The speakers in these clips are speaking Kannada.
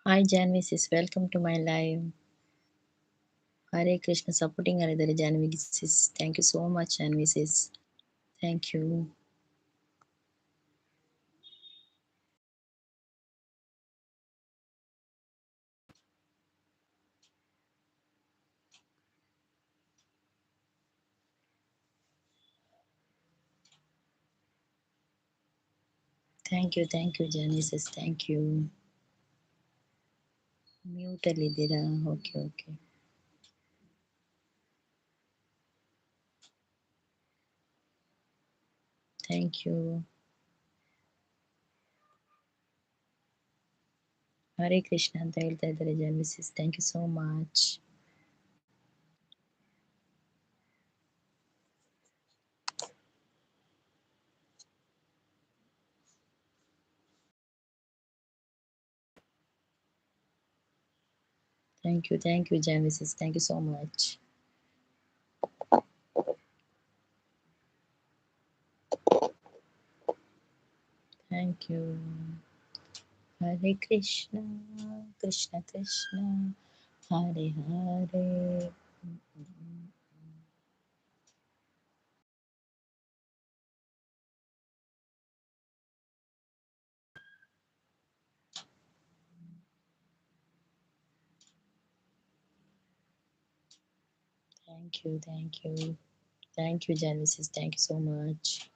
Hi Janvi sis, welcome to my live. Hare Krishna supporting Aridare Janvi sis. Thank you so much Janvi sis. Thank you. Thank you Janvi sis. Thank you. Mute ಅಲ್ಲಿದ್ದೀರಾ? Okay, okay. Thank you. Hare Krishna ಅಂತ ಹೇಳ್ತಾ ಇದ್ದಾರೆ Janvi sis. Thank you so much. Thank you Janvi sis. Thank you so much. Thank you. Hare Krishna, Krishna Krishna, Hare Hare. Thank you, thank you. Thank you, Genesis. Thank you so much.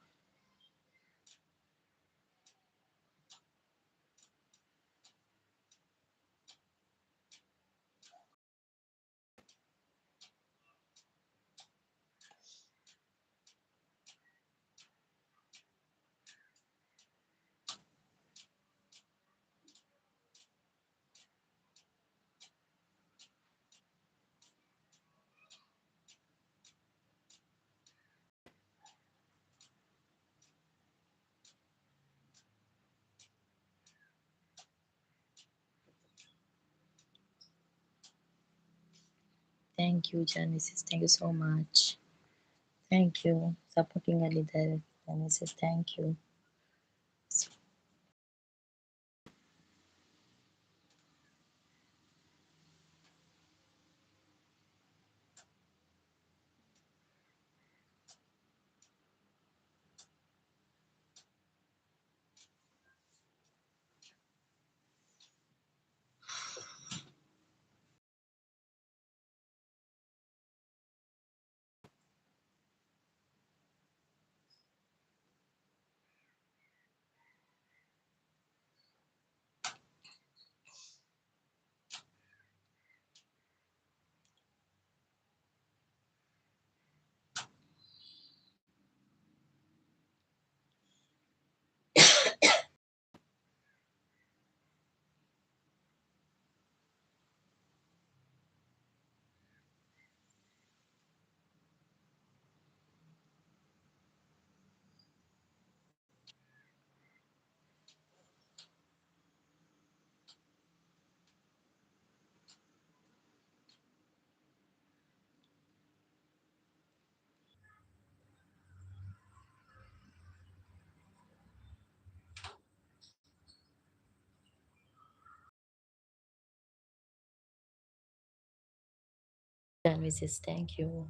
Thank you, Genesis. Thank you so much. Thank you. Supporting a leader. Genesis, thank you. Genesis, thank you.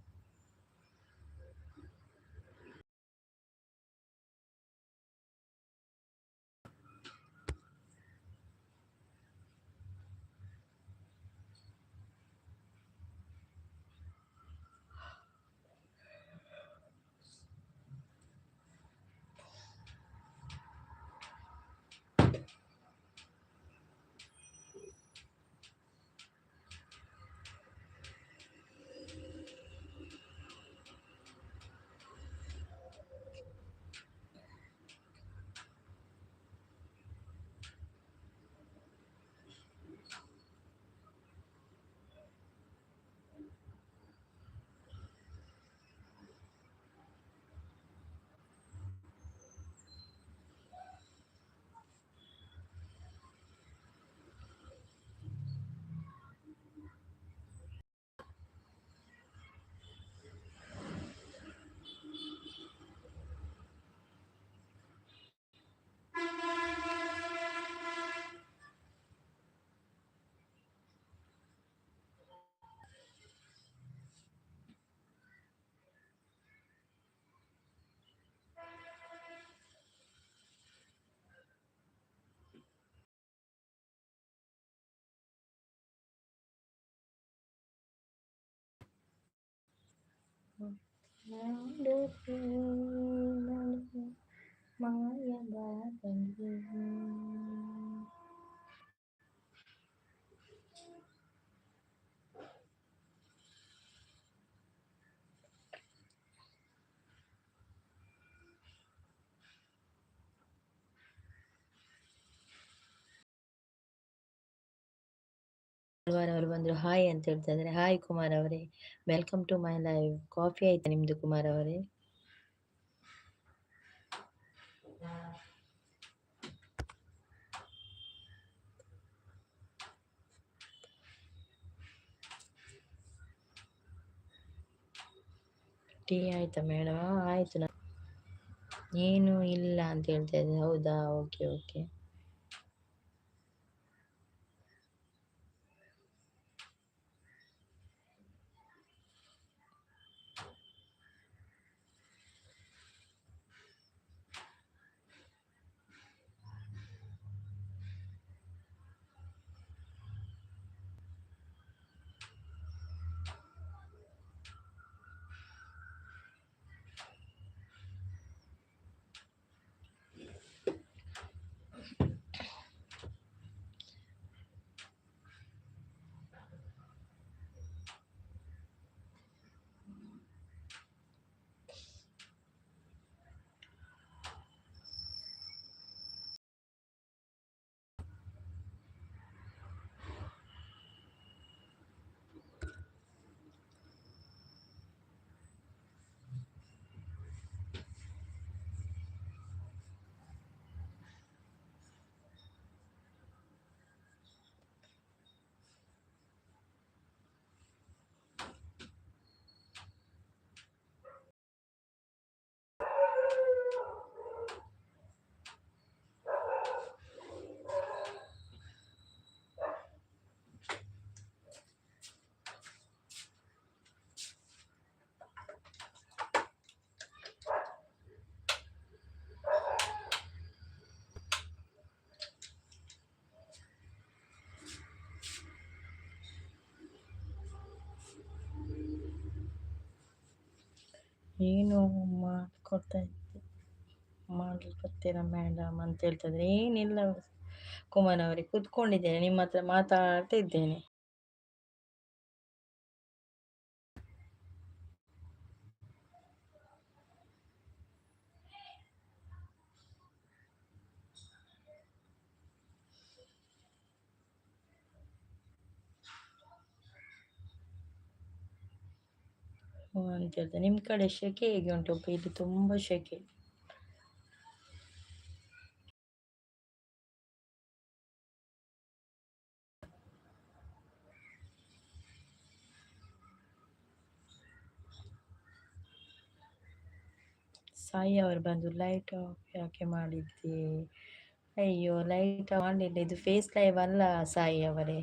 ಮಾಡುವೆ ನನಗೆ ಮಾಯವಾಗಲಿ. ಕುಮಾರ್ ಅವರು ಬಂದ್ರು, ಹಾಯ್ ಅಂತ ಹೇಳ್ತಾ ಇದ್ದಾರೆ. ಹಾಯ್ ಕುಮಾರ್ ಅವರೇ, welcome to my live. Coffee ಆಯ್ತಾ ನಿಮ್ದು ಕುಮಾರ್ ಅವರೇ? ಟೀ ಆಯ್ತಾ ಮೇಡಮ್? ಆಯ್ತು. ಏನು ಇಲ್ಲ ಅಂತ ಹೇಳ್ತಾ ಇದ್ದೆ. ಹೌದಾ, ಓಕೆ ಓಕೆ. ಏನು ಮಾಡ್ಕೊಡ್ತಾ ಇದ್ದೆ, ಮಾಡ್ಲಿಕ್ಕತ್ತೀರಾ ಮೇಡಮ್ ಅಂತ ಹೇಳ್ತಿದ್ರೆ. ಏನಿಲ್ಲ ಕುಮಾರ್ ಅವರೇ, ಕೂತ್ಕೊಂಡಿದ್ದೇನೆ, ನಿಮ್ಮ ಹತ್ರ ಮಾತಾಡ್ತಾ ಇದ್ದೇನೆ. ಅಂತ ಹೇಳ್ತಾರೆ. ನಿಮ್ಮ ಕಡೆ ಶೆಕೆ ಹೇಗೆ ಉಂಟು? ಇಲ್ಲಿ ತುಂಬ ಶೆಕೆ. ಸಾಯಿ ಅವರು ಬಂದು ಲೈಟ್ ಆಫ್ ಯಾಕೆ ಮಾಡಿದ್ರಿ? ಅಯ್ಯೋ, ಲೈಟ್ ಮಾಡಲಿಲ್ಲ. ಇದು ಫೇಸ್ ಲೈವ್ ಅಲ್ಲ ಸಾಯಿ ಅವರೇ.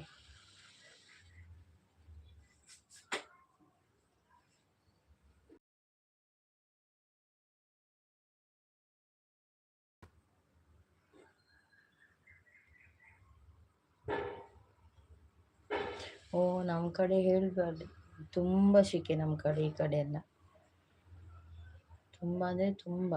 ಓ, ನಮ್ಮ ಕಡೆ ಹೇಳ್ಬಾರ್ದು, ತುಂಬ ಶೆಕೆ ನಮ್ಮ ಕಡೆ. ಈ ಕಡೆ ಎಲ್ಲ ತುಂಬ ಅಂದರೆ ತುಂಬ.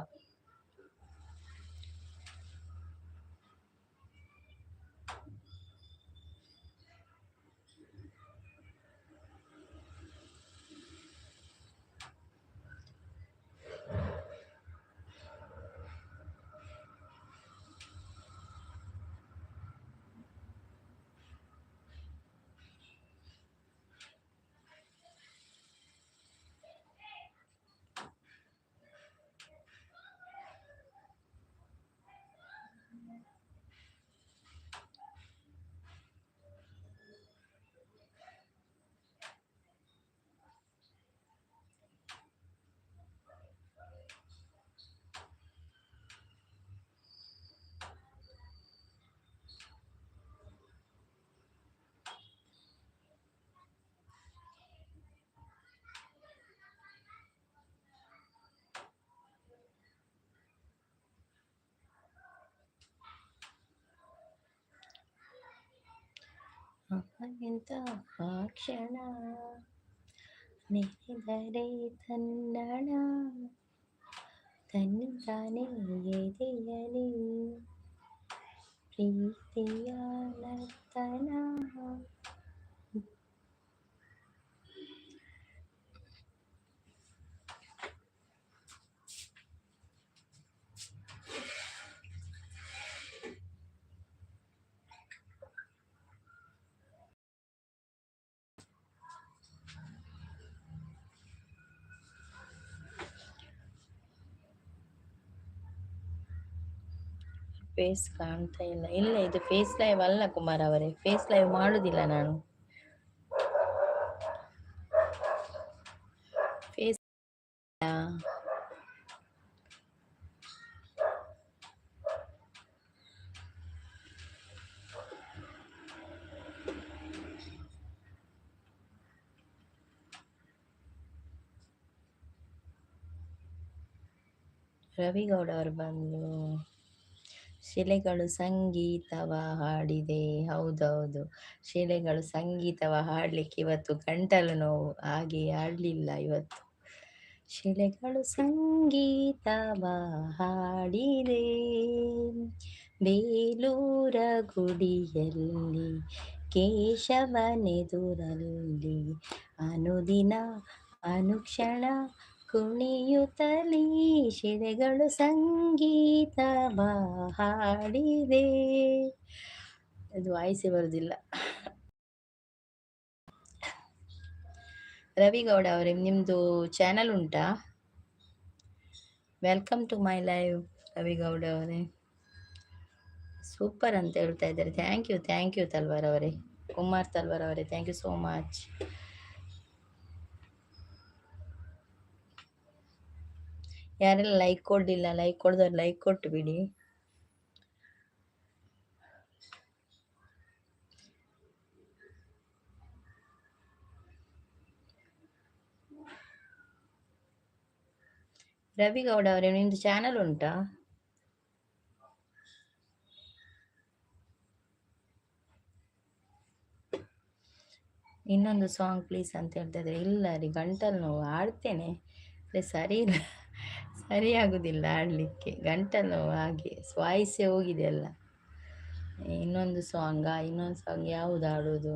ಇಂಥ ಆ ಕ್ಷಣ ನೆನೆದರೆ ತನ್ನಣ ತನ್ನಿಂದಾನೇ ಎದೆಯಲಿ ಪ್ರೀತಿಯ ನರ್ತನ. ಫೇಸ್ ಕಾಣ್ತಾ ಇಲ್ಲ. ಇಲ್ಲ, ಇದು ಫೇಸ್ ಲೈವ್ ಅಲ್ಲ ಕುಮಾರ್ ಅವರೇ, ಫೇಸ್ ಲೈವ್ ಮಾಡುದಿಲ್ಲ ನಾನು. ಫೇಸ್ ರವಿಗೌಡ ಅವರು ಬಂದು ಶಿಲೆಗಳು ಸಂಗೀತವ ಹಾಡಿದೆ. ಹೌದೌದು, ಶಿಲೆಗಳು ಸಂಗೀತವ ಹಾಡ್ಲಿಕ್ಕೆ ಇವತ್ತು ಗಂಟಲು ನೋವು, ಹಾಗೆ ಹಾಡ್ಲಿಲ್ಲ ಇವತ್ತು. ಶಿಲೆಗಳು ಸಂಗೀತವ ಹಾಡಿದೆ ಬೇಲೂರ ಗುಡಿಯಲ್ಲಿ ಕೇಶವನೆದುರಲ್ಲಿ ಅನುದಿನ ಅನುಕ್ಷಣ ಕುಣಿಯುತ್ತಲೀ ಶಿಲೆಗಳು ಸಂಗೀತವ ಹಾಡಿದೆ. ಅದು ವಾಯಿಸೇ ಬರುದಿಲ್ಲ. ರವಿಗೌಡ ಅವರೇ, ನಿಮ್ದು ಚಾನಲ್ ಉಂಟಾ? Welcome to my live Ravi Gowda ಅವರೇ. ಸೂಪರ್ ಅಂತ ಹೇಳ್ತಾ ಇದ್ದಾರೆ. ಥ್ಯಾಂಕ್ ಯು ತಲ್ವಾರ್ ಅವರೇ, ಕುಮಾರ್ ತಲ್ವಾರ್ ಅವರೇ, ಥ್ಯಾಂಕ್ ಯು ಸೋ ಮಚ್. ಯಾರೆಲ್ಲ ಲೈಕ್ ಕೊಡ್ಲಿಲ್ಲ, ಲೈಕ್ ಕೊಡ್ದವ್ರು ಲೈಕ್ ಕೊಟ್ಟು ಬಿಡಿ. ರವಿಗೌಡ ಅವರೇ, ನಿಮ್ದು ಚಾನಲ್ ಉಂಟಾ? ಇನ್ನೊಂದು ಸಾಂಗ್ ಪ್ಲೀಸ್ ಅಂತ ಹೇಳ್ತಾ ಇದ್ದಾರೆ. ಇಲ್ಲ ರೀ, ಗಂಟಲು ನೋವು, ಆಡ್ತೇನೆ ಸರಿ ಇಲ್ಲ, ಸರಿ ಆಗುದಿಲ್ಲ ಆಡ್ಲಿಕ್ಕೆ, ಗಂಟಲು ನೋವು, ಹಾಗೆ ವಾಯ್ಸೇ ಹೋಗಿದೆ ಅಲ್ಲ. ಇನ್ನೊಂದು ಸಾಂಗ್ ಯಾವುದು ಆಡೋದು?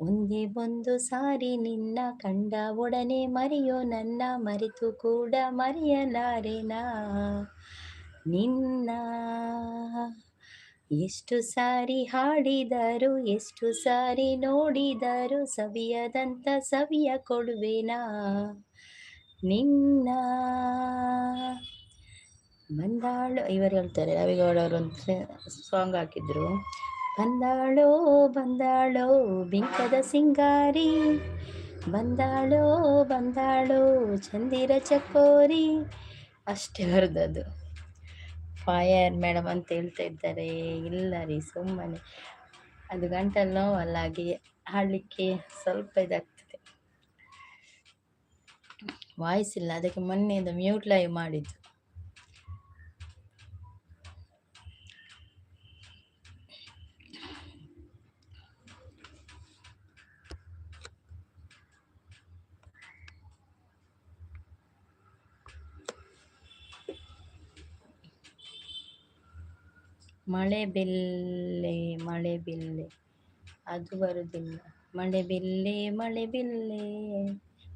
ಒಂದೇ ಒಂದು ಸಾರಿ ನಿನ್ನ ಕಂಡ ಒಡನೆ ಮರೆಯೋ ನನ್ನ, ಮರೆತು ಕೂಡ ಮರೆಯಲಾರೆನಾ ನಿನ್ನ. ಎಷ್ಟು ಸಾರಿ ಹಾಡಿದರು, ಎಷ್ಟು ಸಾರಿ ನೋಡಿದರು, ಸವಿಯದಂತ ಸವಿಯ ಕೊಡುವೆನಾ ನಿನ್ನ. ಬಂದಾಳು ಇವರು ಹೇಳ್ತಾರೆ, ರವಿಗೌಡ ಅವರು ಒಂದು ಸಾಂಗ್ ಹಾಕಿದ್ರು. ಬಂದಾಳೋ ಬಂದಾಳೋ ಬಿಂಕದ ಸಿಂಗಾರಿ, ಬಂದಾಳೋ ಬಂದಾಳೋ ಚಂದಿರ ಚಕೋರಿ, ಅಷ್ಟೇ ಬರೆದದ್ದು. ಫೈರ್ ಮೇಡಮ್ ಅಂತ ಹೇಳ್ತಾ ಇದ್ದಾರೆ. ಇಲ್ಲ ರೀ, ಸುಮ್ಮನೆ ಅದು ಗಂಟಲು ನೋವಲ್ಲ, ಹಾಗೆ ಹಾಡಲಿಕ್ಕೆ ಸ್ವಲ್ಪ ಇದಾಗ್ತದೆ, ವಾಯ್ಸ್ ಇಲ್ಲ, ಅದಕ್ಕೆ ಮೊನ್ನೆಯಿಂದ ಮ್ಯೂಟ್ ಲೈವ್ ಮಾಡಿದ್ದು. ಮಳೆ ಬಿಲ್ಲೆ ಅದು ಬರುದಿಲ್ಲ. ಮಳೆ ಬಿಲ್ಲೆ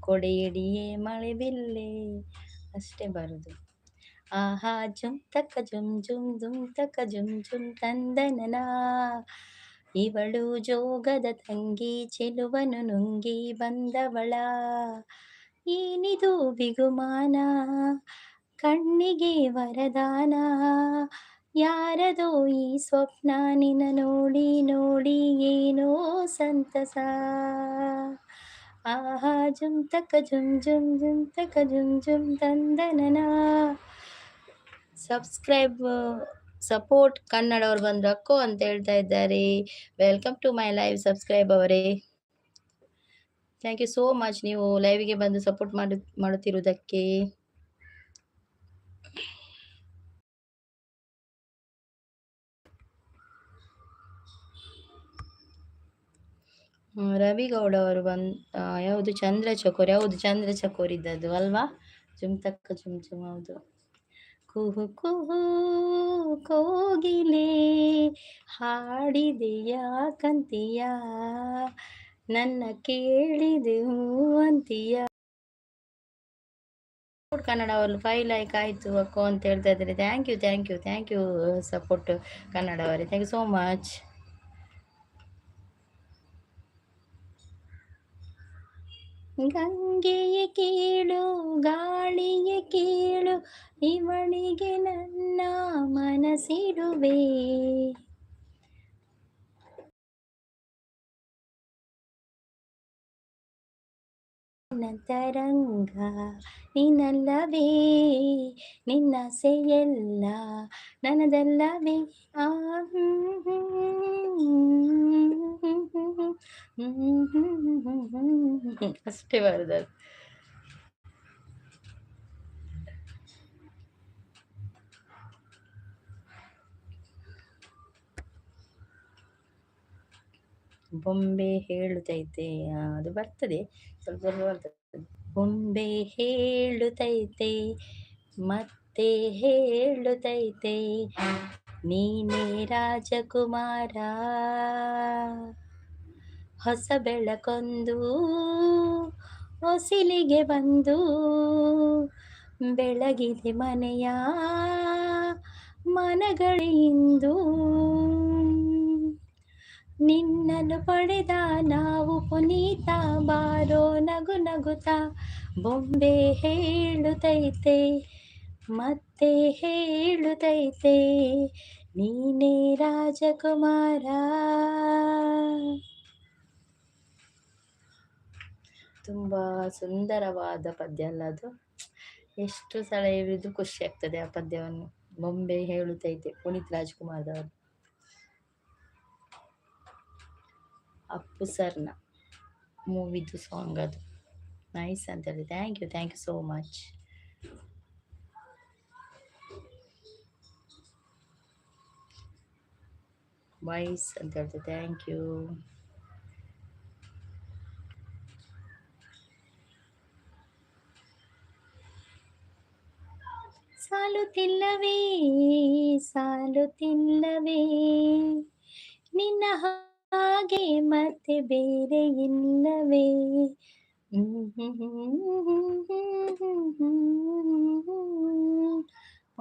ಕೊಡೆಯಡಿಯೇ ಮಳೆ ಬಿಲ್ಲೆ, ಅಷ್ಟೇ ಬರುದು. ಆಹಾ ಜುಮ್ ತಕ್ಕ ಜುಮ್ ಜುಮ್ ಜುಮ್ ತಕ್ಕ ಜುಮ್ ಜುಮ್ ತಂದನನ, ಇವಳು ಜೋಗದ ತಂಗಿ ಚೆಲುವನು ನುಂಗಿ ಬಂದವಳ, ಏನಿದು ಬಿಗುಮಾನ ಕಣ್ಣಿಗೆ ವರದಾನ, ಯಾರದೋ ಈ ಸ್ವಪ್ನ ನಿನ್ನ ನೋಡಿ ನೋಡಿ ಏನೋ ಸಂತಸ. ಆಹಾ ಜುಮ್ ತಕ ಜುಮ್ ಜುಮ್ ಜುಮ್ ತಕ ಜುಮ್ ಜುಮ್ ತಂದನನ. ಸಪೋರ್ಟ್ ಕನ್ನಡ ಅವ್ರು ಬಂದು ಅಕ್ಕೋ ಅಂತ ಹೇಳ್ತಾ ಇದ್ದಾರೆ. Welcome to my live subscribe ಅವರೇ, ಥ್ಯಾಂಕ್ ಯು ಸೋ ಮಚ್, ನೀವು ಲೈವ್ಗೆ ಬಂದು ಸಪೋರ್ಟ್ ಮಾಡುತ್ತಿರುವುದಕ್ಕೆ. ರವಿಗೌಡ ಅವರು ಯಾವುದು ಚಂದ್ರ ಚಕೋರಿ, ಹೌದು ಚಂದ್ರ ಚಕೋರಿ ಇದ್ದದ್ದು ಅಲ್ವಾ? ಜುಮ್ ತಕ್ಕ ಜುಮ್ ಜುಮ್, ಹೌದು. ಕುಹು ಕುಹು ಕೋಗಿಲೆ ಹಾಡಿದೆಯಾ ಕಂತಿಯ, ನನ್ನ ಕೇಳಿದೆ ಹೂವಂತಿಯ. ಕನ್ನಡ ಅವರು 5 ಲೈಕ್ ಆಯಿತು ಅಕ್ಕೋ ಅಂತ ಹೇಳ್ತಾ ಇದ್ದಾರೆ. Thank you thank you thank you support Kannada ಅವರೇ, ಥ್ಯಾಂಕ್ ಯು ಸೋ ಮಚ್. ಗಂಗೆಯ ಕೇಳು ಗಾಳಿಯ ಕೇಳು, ಇವಳಿಗೆ ನನ್ನ ಮನಸ್ಸಿಡುವೆ. ತರಂಗ ನೀನಲ್ಲವೇ, ನಿನ್ನಾಸೆಯೆಲ್ಲ ನನ್ನದಲ್ಲವೇ. ಆ ಅಷ್ಟೇ ಬರುದು. ಬೊಂಬೆ ಹೇಳುತ್ತೈತೆ, ಅದು ಬರ್ತದೆ, ಸ್ವಲ್ಪ ಸ್ವಲ್ಪ ಬರ್ತದೆ. ಬೊಂಬೆ ಹೇಳುತ್ತೈತೆ ಮತ್ತೆ ಹೇಳುತ್ತೈತೆ, ನೀನೇ ರಾಜಕುಮಾರ. ಹೊಸ ಬೆಳಕೊಂದು ಹೊಸಿಲಿಗೆ ಬಂದು ಬೆಳಗಿದೆ ಮನೆಯ ಮನಗಳಿಂದು. ನಿನ್ನನ್ನು ಪಡೆದ ನಾವು ಪುನೀತ, ಬಾರೋ ನಗು ನಗುತ್ತಾ. ಬೊಂಬೆ ಹೇಳುತ್ತೈತೆ ಮತ್ತೆ ಹೇಳುತ್ತೈತೆ, ನೀನೇ ರಾಜಕುಮಾರ. ತುಂಬ ಸುಂದರವಾದ ಪದ್ಯ ಅಲ್ಲ ಅದು? ಎಷ್ಟು ಸಲ ಹೇಳಿದ್ರು ಖುಷಿ ಆಗ್ತದೆ ಆ ಪದ್ಯವನ್ನು. ಬೊಂಬೆ ಹೇಳುತ್ತೈತೆ, ಪುನೀತ್ ರಾಜ್ಕುಮಾರ್ದವರು. ಅಪ್ಪು ಸರ್ನ ಮೂವಿದು ಸಾಂಗ್ ಅದು, ನೈಸ್ ಅಂತ ಹೇಳಿ. Thank you so much. Voice ಅಂತ ಹೇಳ್ತೇವೆ, ಥ್ಯಾಂಕ್ ಯು. ಸಾಲುತ್ತಿಲ್ಲವೇ ಸಾಲುತ್ತಿಲ್ಲವೇ ನಿನ್ನ ಹಾಗೆ ಮತ್ತೆ ಬೇರೆ ಇಲ್ಲವೇ.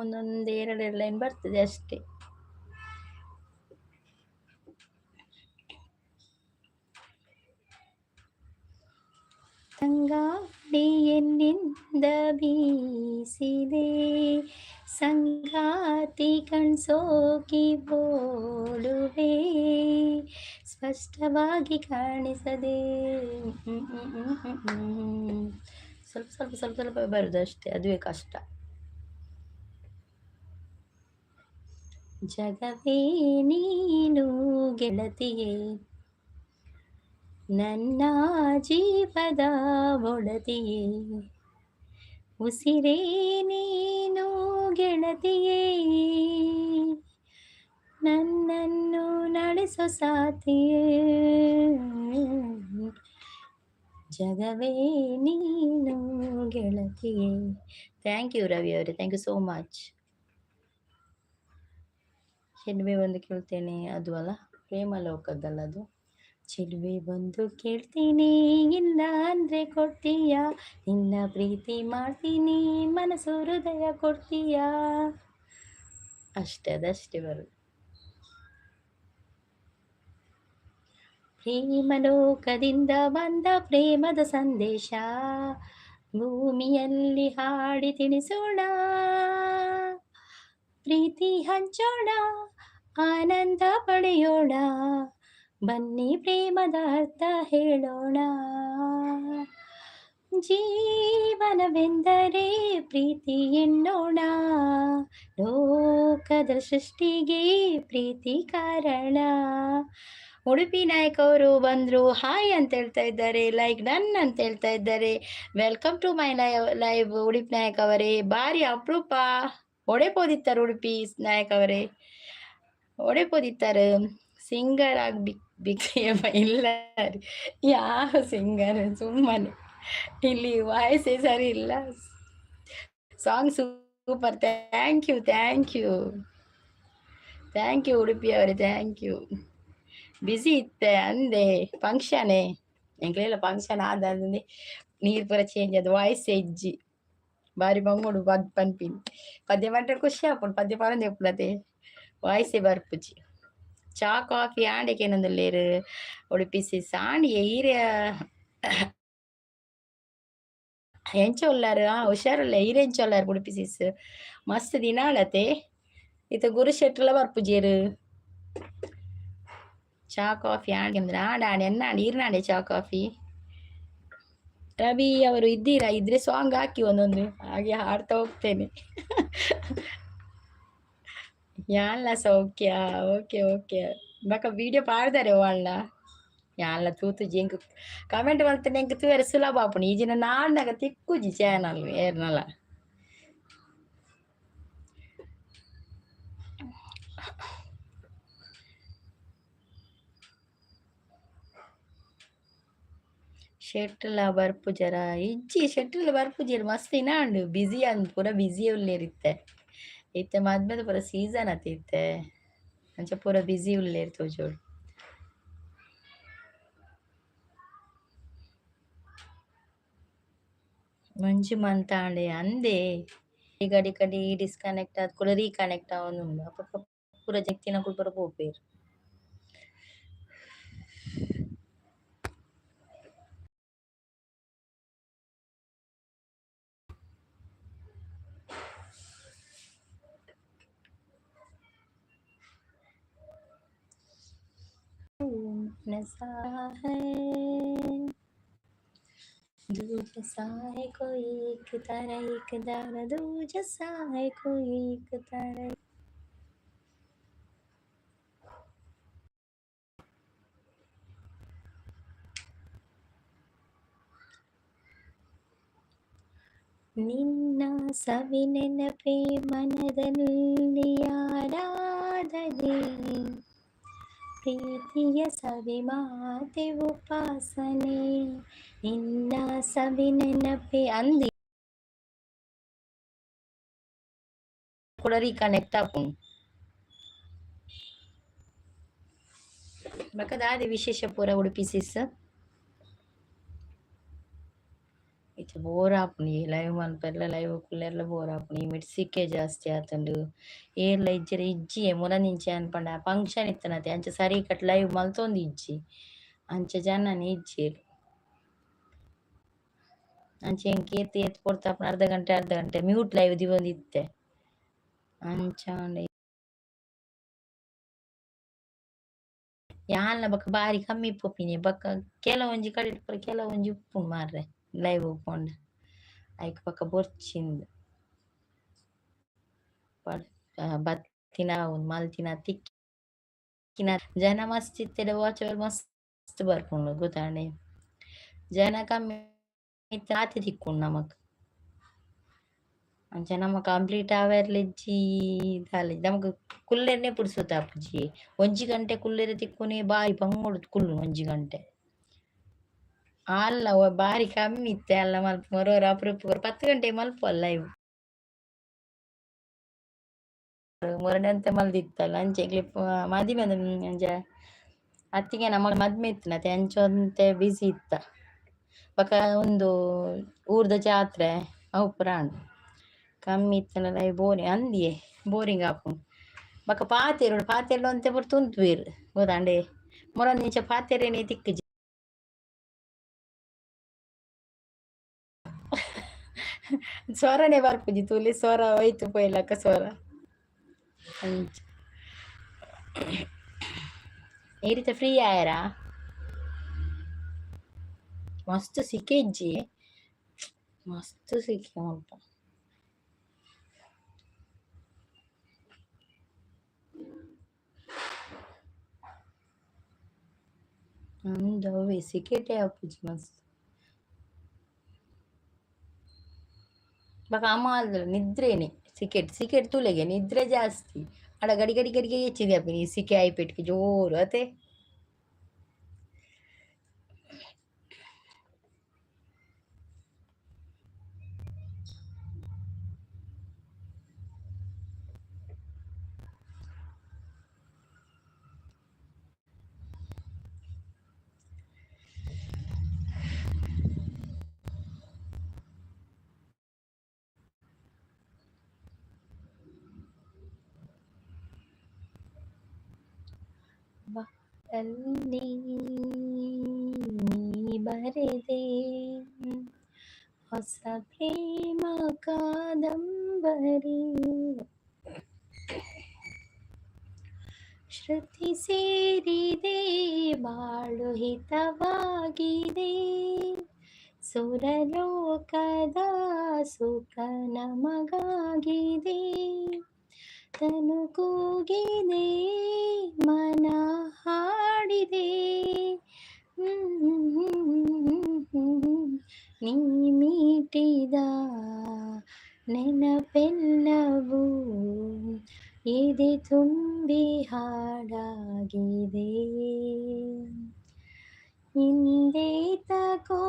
ಒಂದೊಂದೆರಡು ಲೈನ್ ಬರ್ತದೆ ಅಷ್ಟೇ. ತಂಗಾಳಿ ಎಲ್ಲಿಂದ ಬೀಸಿದೆ, ಸಂಗಾತಿ ಕಣ್ಸೋಕಿ ಬೋಳುವೆ, ಸ್ಪಷ್ಟವಾಗಿ ಕಾಣಿಸದೆ. ಸ್ವಲ್ಪ ಸ್ವಲ್ಪ ಸ್ವಲ್ಪ ಸ್ವಲ್ಪ ಬರುದು ಅಷ್ಟೇ, ಅದುವೇ ಕಷ್ಟ. ಜಗವೇ ನೀನು ಗೆಳತಿಯೇ, ನನ್ನ ಜೀವದ ಒಡತಿಯೇ, ಉಸಿರೇ ನೀನು ಗೆಳತಿಯೇ, ನನ್ನನ್ನು ನಡೆಸೋ ಸಾಥಿಯೇ. ಜಗವೇ ನೀನು ಗೆಳತಿಯೇ. ಥ್ಯಾಂಕ್ ಯು ರವಿ ಅವರೇ, ಥ್ಯಾಂಕ್ ಯು ಸೋ ಮಚ್. ಚೆಲುವೆ ಒಂದು ಕೇಳ್ತೇನೆ ಅದು ಅಲ್ಲ, ಪ್ರೇಮಲೋಕದ್ದಲ್ಲ ಅದು. ಚೆಲುವೆ ಬಂದು ಕೇಳ್ತೀನಿ, ಇಲ್ಲ ಅಂದ್ರೆ ಕೊಡ್ತೀಯ, ನಿನ್ನ ಪ್ರೀತಿ ಮಾಡ್ತೀನಿ, ಮನಸ್ಸು ಹೃದಯ ಕೊಡ್ತೀಯ. ಅಷ್ಟೇ, ಅದಷ್ಟೇ ಬರುದು. ಪ್ರೇಮಲೋಕದಿಂದ ಬಂದ ಪ್ರೇಮದ ಸಂದೇಶ, ಭೂಮಿಯಲ್ಲಿ ಹಾಡಿ ತಿಣಿಸೋಣ, ಪ್ರೀತಿ ಹಂಚೋಣ, ಆನಂದ ಪಡೆಯೋಣ, ಬನ್ನಿ ಪ್ರೇಮದ ಅರ್ಥ ಹೇಳೋಣ. ಜೀವನವೆಂದರೆ ಪ್ರೀತಿ ಎನ್ನೋಣ, ಲೋಕದ ಸೃಷ್ಟಿಗೆ ಪ್ರೀತಿ ಕಾರಣ. ಉಡುಪಿ ನಾಯಕ್ ಅವರು ಬಂದರು, ಹಾಯ್ ಅಂತ ಹೇಳ್ತಾ ಇದ್ದಾರೆ, ಲೈಕ್ ಡನ್ ಅಂತ ಹೇಳ್ತಾ ಇದ್ದಾರೆ. Welcome to my live Udupi Nayak ಅವರೇ, ಬಾರಿ ಅಪರೂಪ. ಒಡೆಪೋದಿತ್ತಾರೆ ಉಡುಪಿ ನಾಯಕ್ ಅವರೇ, ಒಡೆಪೋದಿತ್ತಾರೆ. ಸಿಂಗರ್ ಆಗ್ಬಿಕ್ ಬಿಗ್ ಇಲ್ಲ ರೀ. ಯಾವ ಸಿಂಗರ್ ಸುಮ್ಮನೆ ಇಲ್ಲಿ ವಾಯ್ಸೇ ಸರಿ ಇಲ್ಲ. Song super. Thank you, thank you, thank you Udupi ಅವರೇ, ಥ್ಯಾಂಕ್ ಯು. ಬಿಸಿ ಇತ್ತೆ ಅಂದೆ ಫಂಕ್ಷನೇ ಎಂಕ್ಲೆಲ್ಲ ಫಂಕ್ಷನ್ ಆದಂದೆ ನೀರ್ ಪೂರ ಚೇಂಜ್ ಅದು ವಾಯ್ಸ್ ಎಜ್ಜಿ ಬಾರಿ ಬಂಗೋಡು ಬದ್ ಪನ್ಪಿನ್ ಪದ್ಯ ಮಾಡ್ರೆ ಖುಷಿ ಆಪುಂಡು ಪದ್ಯ ಪರಂದೆ ಉಪ್ಪುಲತೆ ವಾಯ್ಸೇ ಬರ್ಪುಜಿ. ಚಾ ಕಾಫಿ ಆಂಡೆಗೆ ಏನಂದುಲ್ಲೇರು ಉಡುಪಿಸಿ ಸಾಣಿ ಈರೆ ಎಂಚ ಉಲ್ಲಾರು ಹುಷಾರುಲ್ಲ ಈರೆ ಎಂಚ ಉಲ್ಲಾರು ಉಡುಪಿಸಿಸ್ ಮಸ್ತ್ ದಿನಾಳತೆ ಇತ್ತ ಗುರು ಶೆಟ್ರಲ ಬರ್ಪುಜೇರು. ಚಾ ಕಾಫಿ ಆಂಡೆ ಅಂದ್ರೆ ಆಡಾಣೆ ಎನ್ನಾಣೆ ಈರ್ನಾಣೆ ಚಾ ಕಾಫಿ. ರವಿ ಅವರು ಇದ್ದೀರಾ? ಇದ್ರೆ ಸಾಂಗ್ ಹಾಕಿ ಒಂದೊಂದು ಹಾಗೆ ಹಾಡ್ತಾ ಹೋಗ್ತೇನೆ. ಯಾನ್ಲ ಸೌಖ್ಯ. ಓಕೆ ಓಕೆ ಬಕ ವಿಡಿಯೋ ಪಾಡ್ದಾರೆ వాళ్ళ ಯಾನ್ಲ ತೂತು ಜಿಂಕ್ ಕಮೆಂಟ್ ಮಾಡ್ತೇನೆ ಎಂಕ್ ತೂವರೆ ಸುಲಭ ಆಪುಣಿ ಈಜಿನ ನಾಡ್ನಾಗ ತಿಕ್ಕುಜಿ ಚಾನಲ್ ಏರ್ನಲ. ಶೆಟ್ಲ ಬರ್ಪುಜರ ಇಜ್ಜಿ ಶೆಟ್ಲ ಬರ್ಪುಜರ್ ಮಸ್ತ್ ಇನಾಂಡು ಬಿಸಿ ಅಂದ್ ಪೂರ ಬಿಸಿ ಉಲ್ಲೇರಿತ್ತೆ ಇತ್ತೆ ಮದ್ಮೆದ ಪೂರ ಸೀಸನ್ ಅತಿತ್ತೆ ಅಂಚ ಪೂರ ಬಿಸಿ ಉಲ್ಲೇರ್ ತೋಜೋಡು. ಮಂಜು ಮಂತಾಂಡೆ ಅಂದೆ ಈ ಗಡಿ ಕಡಿ ಡಿಸ್ಕನೆಕ್ಟ್ ಆದ್ ಕೂಡ ರೀಕನೆಕ್ಟ್ ಆವೊಂದುಂಡು ಅಪ್ಪ ಪೂರ ಜಕ್ತಿನ ಪೂರ ಪೋಪೇರು. नशा है दूर जैसा है कोई एक तारा एक तारा दूर जैसा है कोई एक तारा. ನಿನ್ನ ಸವಿ ನೆನಪೇ ಮನದಲ್ಲಿ ಆರಾಧನೆ ಪ್ರೀತಿಯ ಸವಿ ಮಾತೆ ಉಪಾಸನೆ ನಿನ್ನ ಸವಿ ನೆನಪೇ ಅಂದಿ ಕೂಡ ರೀಕನೆಕ್ಟ್ ಆಪುಂಡು ಬಕದಾದೆ ವಿಶೇಷ ಪೂರ ಉಡುಪಿ ಸಿಸ್ ಇತ್ತೆ ಬೋರ್ ಆಪುಂಡು ಈ ಲೈವ್ ಮನ್ಪೆರ್ಲ ಲೈವ್ ಕುಲ್ಲೆರ್ಲ ಬೋರ್ ಆಪುಂಡು ಈ ಮಿಡ್ಸಿಕೆ ಜಾಸ್ತಿ ಆತುಂಡು ಏರ್ಲ ಇಜ್ಜೆರ್ ಇಜ್ಜಿಯೆ ಮುರನಿಂಚೆ ಅನ್ಪಂಡ ಫಂಕ್ಷನ್ ಇತ್ತನತೆ ಅಂಚ ಸರಿ ಕಟ್ ಲೈವ್ ಮಲ್ತೊಂದು ಇಜ್ಜಿ ಅಂಚ ಜನನೆ ಇಜ್ಜೆರ್ ಅಂಚೆ ಎಂಕ್ ಏತ್ ಏತ್ ಕೊಡ್ತಾಪುನ ಅರ್ಧ ಗಂಟೆ ಮ್ಯೂಟ್ ಲೈವ್ ದಿವೊಂದು ಇತ್ತೆ ಅಂಚಾಂಡೆ ಯಾನ್ಲ ಬಕ ಬಾರಿ ಕಮ್ಮಿ ಪೋಪಿನಿ ಬಕ ಕೆಲವೊಂಜಿ ಕಡೆ ಪೂರ ಕೆಲವೊಂಜಿ ಉಪ್ಪುಂಡು ಮಾರ್ರೆ ಲೈವ್ ಉಪ್ಪುಂಡು ಐಕ್ ಬಕ ಬೊರ್ಚಿಂದ್ ಬತ್ತಿನ ಮಲ್ತಿನ ತಿಕ್ಕಿನ ಜನ ಮಸ್ತ್ ಇತ್ತೆಡೆ ವಾಚರ್ ಮಸ್ತ್ ಬರ್ಪುಂಡು ಗೊತ್ತಾಂಡೆ ಜನ ಕಮ್ಮಿ ಇತ್ತೆ ಆತೆ ತಿಕ್ಕುಂಡು ನಮಕ್ ಅಂಚ ನಮ ಕಂಪ್ಲೀಟ್ ಆವೆರ್ಲಿಜ್ಜಿ ದಾಲ ನಮಕ್ ಕುಲ್ಲೆರ್ನೆ ಪುಡ್ಸುತ್ ಆಪುಜಿ ಒಂಜಿ ಗಂಟೆ ಕುಲ್ಲೆರೆ ತಿಕ್ಕುನೆ ಬಾರಿ ಬಂಗುಡು ಕುಲ್ಲು ಒಂಜಿ ಗಂಟೆ ಅಲ್ಲ ಬಾರಿ ಕಮ್ಮಿ ಇತ್ತೆ ಅಲ್ಲ ಮಲ್ಪ ಮೊರೋರು ಅಪರೂಪ 10 ಗಂಟೆ ಮಲ್ಪ ಲೈವ್ ಮೊರಡಂತೆ ಮಲ್ದಿತ್ತಲ್ಲ ಅಂಚೆಗ್ಲಿ ಮದಿಮೆ ಅಂಚ ಅತ್ತಿಗೆ ನಮ್ಮ ಮದ್ಮೆ ಇತ್ತನತೆ ಅಂಚೊಂತೆ ಬಿಸಿ ಇತ್ತ ಬಕ ಒಂದು ಊರ್ದ ಜಾತ್ರೆ ಅವು ಪುರಾಣ ಕಮ್ಮಿ ಇತ್ತನ ಲೈವ್ ಬೋರಿಂಗ್ ಅಂದಿಯೇ ಬೋರಿಂಗ್ ಆಪುಂಡು ಬಕ ಪಾತೆರ್ಲ ಒಂತೆ ಪುರ ತುಂತುವೆರ್ ಗೊತ್ತಾಂಡೆ ಮೊರನ್ ನಿಂಚ ಪಾತೆರೇನೆ ತಿಕ್ಕುಜಿ ಸ್ವರನೆ ಬರ್ಪುಜಿ ತುಲಿ ಸ್ವರ ಹೋಯ್ತು ಪೋಯ್ಲಕ್ಕ ಸ್ವರ ಅಂಚ ಈ ರೀತಿ ಫ್ರೀ ಆಯರ ಮಸ್ತ್ ಸಿಕ್ಕೆ ಇಜ್ಜಿ ಮಸ್ತ್ ಸಿಕ್ಕೆ ಮಲ್ಪ ಅಂದವೆ ಸಿಕೆಟೆ ಆಪುಜಿ ಮಸ್ತ್ ಬಕ ಅಮ್ಮ ನಿದ್ರೇನೆ ಸಿಕೆಟ್ ತುಲೆಗೆ ನಿದ್ರೆ ಜಾಸ್ತಿ आड़ा गड़ी गड़ी गड़ी गड़ी अच्छी थी अपनी इसी के आई पेट की जोर होते ಅಲ್ಲಿ ನೀ ಬರೆದೆ ಹೊಸ ಪ್ರೇಮ ಕಾದಂಬರಿ ಶ್ರುತಿ ಸೇರಿದೆ ಬಾಳು ಹಿತವಾಗಿದೆ ಸುರಲೋಕದ ಸುಖ ನಮಗಾಗಿದೆ ತನು ಕೂಗಿದೆ ಮನ ಹಾಡಿದೆ ನೀ ಮೀಟಿದ ನೆನಪೆಲ್ಲವೂ ಎದೆ ತುಂಬಿ ಹಾಡಾಗಿದೆ ಹಿಂದೆ ತಕೋ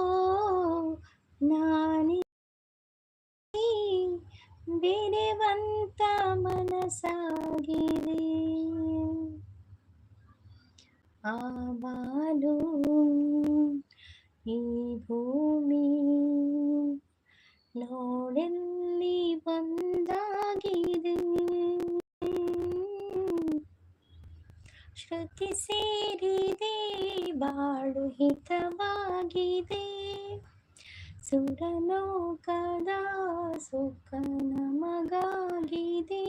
ನಾನೇ ಬೆರೆವಂತ ಮನಸಾಗಿದೆ ಆ ಬಾಲು ಈ ಭೂಮಿ ನೋಡೆಲ್ಲಿ ಬಂದಾಗಿದೆ ಶ್ರುತಿ ಸೇರಿದೆ ಬಾಳು ಹಿತವಾಗಿದೆ ಸುರಲೋಕದ ಸುಖ ನಮಗಾಗಿದೆ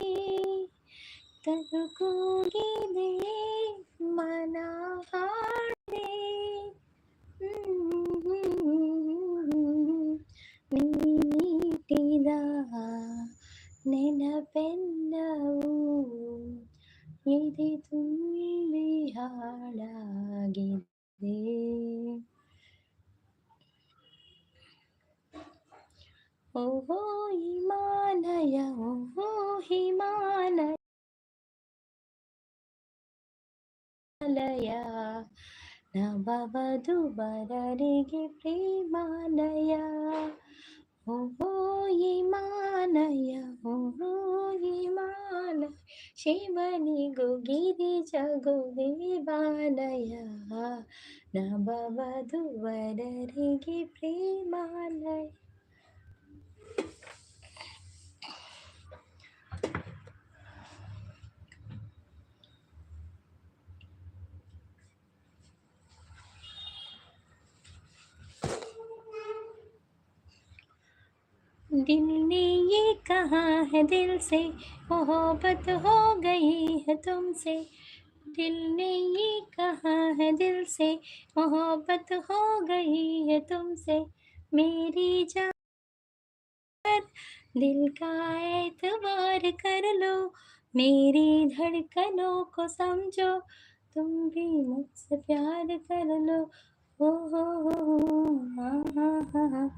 ತನು ಕೂಗಿದೆ ಮನ ಹಾಡಿದೆ ನೀ ನೀಟಿದ ನೆನಪೆಲ್ಲವೂ ಎದೆ ತುಂಬಿ ಹಾಡಾಗಿದೆ ಓಹೋ ಹಿಮಾಲಯ ಓಹೋ ಹಿಮಾಲಯ ನವವಧು ಬರರಿಗೆ ಪ್ರೇಮಾಲಯ ಓಹೋ ಹಿಮಾಲಯ ಓಹೋ ಹಿಮಾಲಯ ಶಿವನಿಗೂ ಗಿರಿಜಗೂ ದೇವಾಲಯ ನವವಧು ವರರಿಗೆ ಪ್ರೇಮಾಲಯ दिल ने ये कहा है दिल से मोहब्बत हो गई है तुमसे दिल ने ये कहा है दिल से मोहब्बत हो गई है तुमसे मेरी जान दिल का एतबार कर लो मेरी धड़कनों को समझो तुम भी मुझसे प्यार कर लो ओ हो हा हा हा हा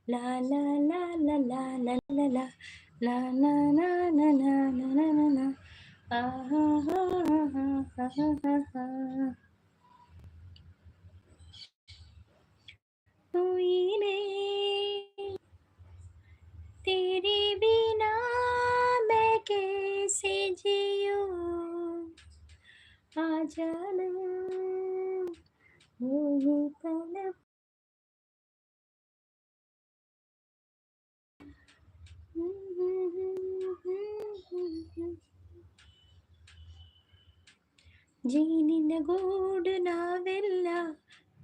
ला ला ला ला ला ला ला ला ला ला ला ला ला ला ला ला आ हा हा हा हा हा हा कोई नहीं तेरे बिना मैं कैसे जियूं आ जाना यही तलब ಜೇನಿನ ಗೂಡು ನಾವೆಲ್ಲ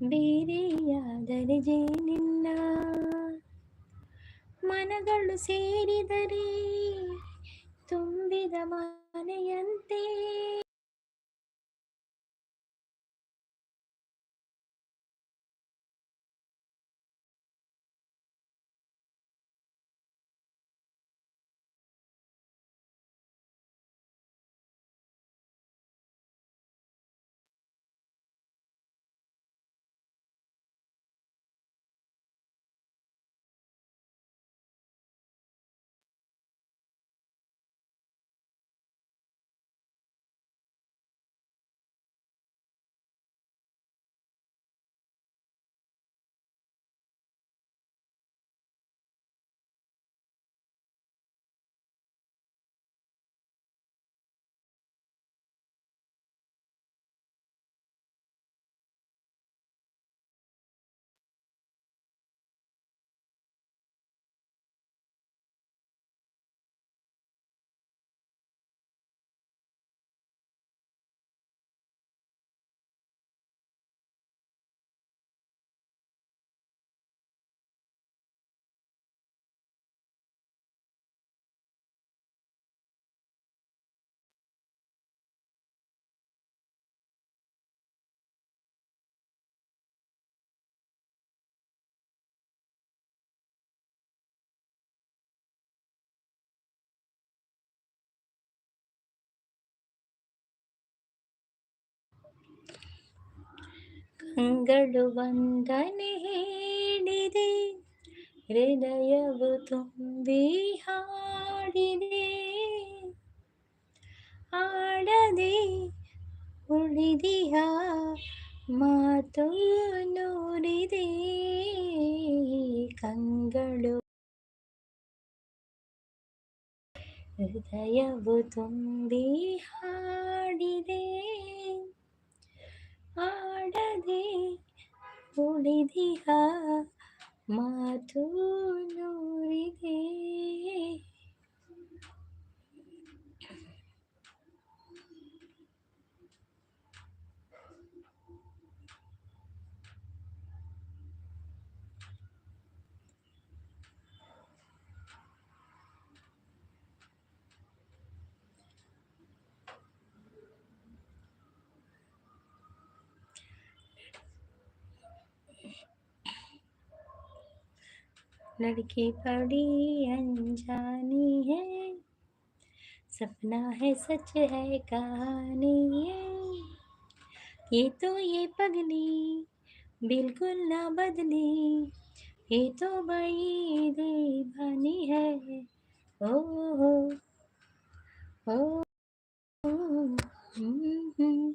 ಬೇರೆಯಾದರೆ ಜೇನಿಲ್ಲ ಮನಗಳು ಸೇರಿದರೆ ತುಂಬಿದ ಮನೆಯಂತೆ ಕಂಗಳು ವಂದನೆ ಹೇಳಿದೆ, ಹೃದಯವು ತುಂಬಿ ಹಾಡಿದೆ, ಆಡದೆ ಉಳಿದಿಹ ಮಾತು ನುಡಿದೆ, ಕಂಗಳು ಹೃದಯವು ತುಂಬಿ ಹಾಡಿದೆ, ಆಡದೆ ಉಳಿದಿಹ ಮಾತು ನುಡಿದೆ. लड़की बड़ी अनजानी है, सपना है सच है कहानी है, ये तो ये पगली बिल्कुल ना बदली, ये तो बड़ी दीवानी है, ओ हो ओ, ओ, हम्म।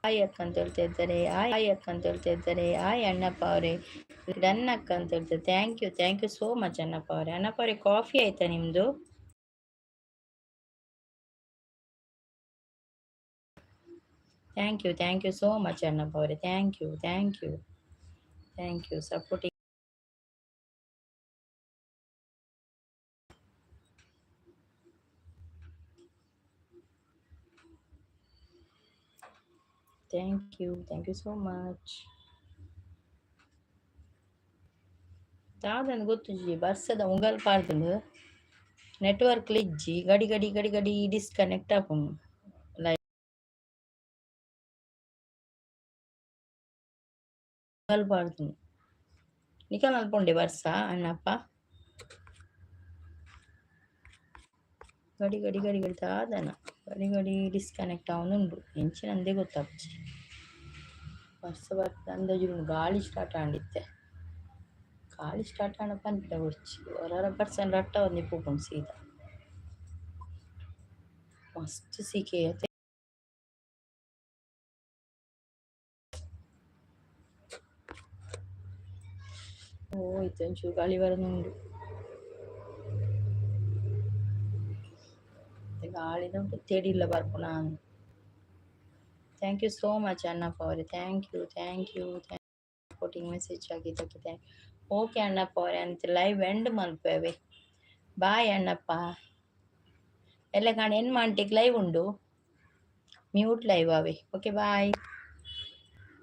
ಆಯ್ ಅಕ್ಕ ಅಂತ ಹೇಳ್ತಾ ಇದ್ದಾರೆ, ಆಯ್ ಅಕ್ಕ ಅಂತ ಹೇಳ್ತಾ ಇದ್ದಾರೆ, ಆಯ್ ಅಣ್ಣಪ್ಪ ಅವರೇ, ಡನ್ ಅಕ್ಕ ಅಂತ ಹೇಳ್ತಾರೆ. Thank you so much Annappa ಅವರೇ. ಅಣ್ಣಪ್ಪ ಅವರೇ ಕಾಫಿ ಆಯ್ತಾ ನಿಮ್ದು? Thank you so much Annappa ಅವರೇ. Thank you supporting. Thank you so much. ದಾದನ್ ಗೊತ್ತು ಜಿ ಬರ್ಸದ ಉಂಗಲ್ ಪಾಡ್ದು ನೆಟ್ವರ್ಕ್ ಲಿಜ್ಜಿ ಗಡಿ ಗಡಿ ಗಡಿ ಗಡಿ ಡಿಸ್ಕನೆಕ್ಟ್ ಆಪುನು. ಉಂಗಲ್ ಪಾಡ್ದು ನಿಕಲ್ ಅಲ್ಪೊಂಡೆ ಬರ್ಸ ಅಣ್ಣಪ್ಪ ಗಡಿ ಗಡಿ ಗಡಿ ಗಡಿ ದಾದನ ಗಡಿ ಗಡಿ ಡಿಸ್ಕನೆಕ್ಟ್ ಅವನುಂಡು ಎಂಚಿನಂದೇ ಗೊತ್ತಾಗ್ಚಿ. ಬರ್ಸ ಬರ್ತ ಅಂದಾಜು ಗಾಳಿ ಸ್ಟಾರ್ಟ್ ಆಂಡಿತ್ತೆ. ಗಾಳಿ ಸ್ಟಾರ್ಟ್ ಆಣ ಪಂಪಿನ ಗೊಚ್ಚಿ ಹೊರ ಪರ್ಸನ್ ರಟ್ಟ ಒಂದು ಪೂಪುಂಡು ಸೀದಾ ಮಸ್ತ್ ಸಿಕೆ ಹೋಯ್ತು ಒಂಚೂರು ಗಾಳಿ ಬರೋದುಂಟು, ಗಾಳಿದ ಉಂಟು ತೆಡಿಲ್ಲ ಬರ್ಪು ನಾನು. Thank you so much Annappa ಅವರೇ, ಥ್ಯಾಂಕ್ ಯು ಸಪೋರ್ಟಿಂಗ್ ಮೆಸೇಜ್ ಆಗಿದ್ದಕ್ಕೆ ಥ್ಯಾಂಕ್. ಓಕೆ ಅಣ್ಣಪ್ಪ ಅವರೇ ಅಂತ ಲೈವ್ ಎಂಡ್ ಮಲ್ಪೇವೆ. ಬಾಯ್ ಅಣ್ಣಪ್ಪ ಎಲ್ಲ ಕಾಣ ಏನು ಮಾಡ್ಲಿಕ್ಕೆ ಲೈವ್ ಉಂಡು, ಮ್ಯೂಟ್ ಲೈವ್ ಅವೇ. ಓಕೆ ಬಾಯ್.